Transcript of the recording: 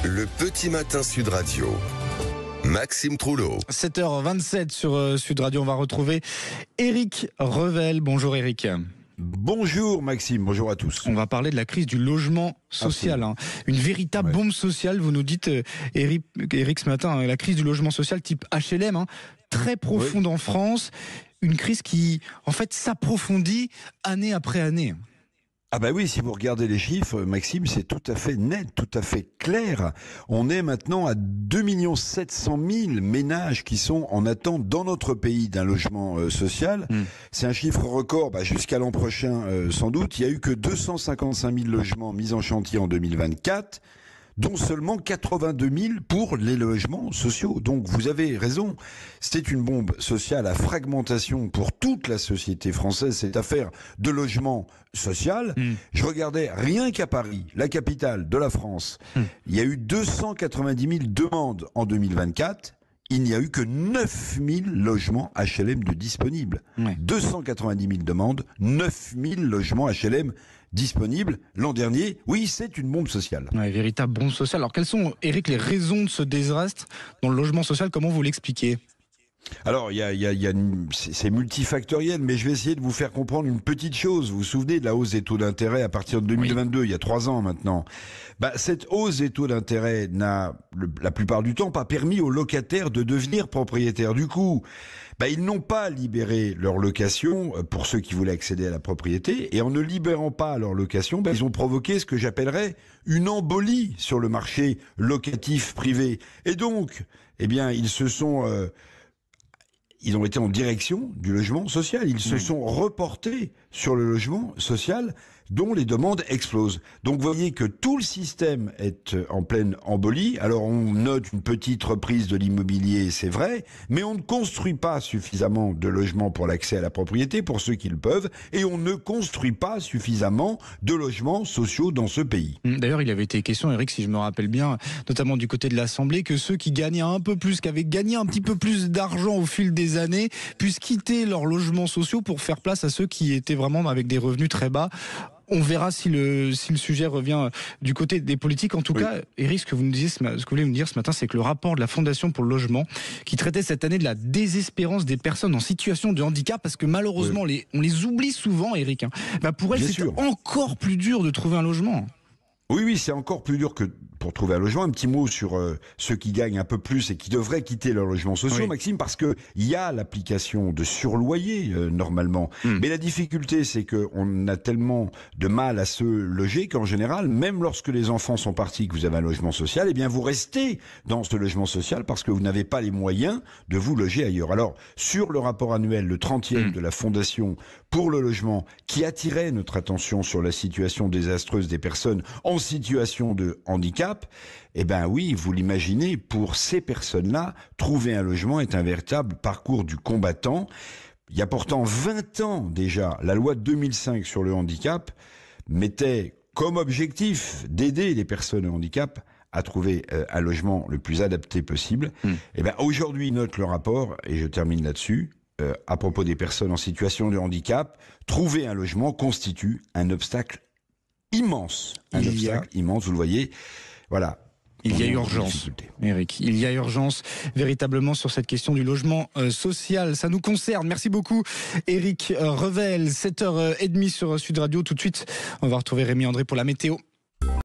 Le petit matin Sud Radio. Maxime Trouleau. 7h27 sur Sud Radio. On va retrouver Éric Revel. Bonjour Éric. Bonjour Maxime, bonjour à tous. On va parler de la crise du logement social. Une véritable bombe sociale, vous nous dites Éric ce matin, la crise du logement social type HLM, très profonde en France. Une crise qui en fait s'approfondit année après année. Ah bah oui, si vous regardez les chiffres, Maxime, c'est tout à fait net, tout à fait clair. On est maintenant à 2 700 000 ménages qui sont en attente dans notre pays d'un logement social. C'est un chiffre record jusqu'à l'an prochain sans doute. Il n'y a eu que 255 000 logements mis en chantier en 2024. Dont seulement 82 000 pour les logements sociaux. Donc vous avez raison, c'est une bombe sociale à fragmentation pour toute la société française, cette affaire de logement social. Je regardais rien qu'à Paris, la capitale de la France, il y a eu 290 000 demandes en 2024. Il n'y a eu que 9 000 logements HLM de disponibles. 290 000 demandes, 9 000 logements HLM disponibles. L'an dernier, oui, c'est une bombe sociale. Véritable bombe sociale. Alors, quelles sont, Éric, les raisons de ce désastre dans le logement social? Comment vous l'expliquez? Alors, c'est multifactoriel, mais je vais essayer de vous faire comprendre une petite chose. Vous vous souvenez de la hausse des taux d'intérêt à partir de 2022, il y a 3 ans maintenant. Cette hausse des taux d'intérêt n'a, la plupart du temps, pas permis aux locataires de devenir propriétaires. Du coup, ils n'ont pas libéré leur location pour ceux qui voulaient accéder à la propriété. Et en ne libérant pas leur location, ils ont provoqué ce que j'appellerais une embolie sur le marché locatif privé. Et donc, ils ont été en direction du logement social. Ils se sont reportés sur le logement social dont les demandes explosent. Donc vous voyez que tout le système est en pleine embolie. Alors on note une petite reprise de l'immobilier, c'est vrai, mais on ne construit pas suffisamment de logements pour l'accès à la propriété, pour ceux qui le peuvent, et on ne construit pas suffisamment de logements sociaux dans ce pays. D'ailleurs, il avait été question, Éric, si je me rappelle bien, notamment du côté de l'Assemblée, que ceux qui gagnaient un peu plus, qui avaient gagné un petit peu plus d'argent au fil des années, puissent quitter leurs logements sociaux pour faire place à ceux qui étaient vraiment avec des revenus très bas. On verra si le sujet revient du côté des politiques. En tout cas, Éric, ce que vous voulez me dire ce matin, c'est que le rapport de la Fondation pour le logement, qui traitait cette année de la désespérance des personnes en situation de handicap, parce que malheureusement, on les oublie souvent, Éric. Pour elles, c'est encore plus dur de trouver un logement. Oui, c'est encore plus dur que pour trouver un logement. Un petit mot sur ceux qui gagnent un peu plus et qui devraient quitter leur logement social, Maxime, parce que il y a l'application de surloyer normalement. Mais la difficulté, c'est qu'on a tellement de mal à se loger qu'en général, même lorsque les enfants sont partis, que vous avez un logement social, vous restez dans ce logement social parce que vous n'avez pas les moyens de vous loger ailleurs. Alors, sur le rapport annuel, le 30e de la Fondation pour le logement, qui attirait notre attention sur la situation désastreuse des personnes en situation de handicap, oui, vous l'imaginez, pour ces personnes-là, trouver un logement est un véritable parcours du combattant. Il y a pourtant 20 ans déjà, la loi de 2005 sur le handicap mettait comme objectif d'aider les personnes au handicap à trouver un logement le plus adapté possible. Aujourd'hui, note le rapport, et je termine là-dessus, à propos des personnes en situation de handicap, trouver un logement constitue un obstacle immense. Immense, vous le voyez. Voilà. Il y a urgence, Éric. Il y a urgence véritablement sur cette question du logement social. Ça nous concerne. Merci beaucoup, Éric Revel. 7h30 sur Sud Radio. Tout de suite, on va retrouver Rémi André pour la météo.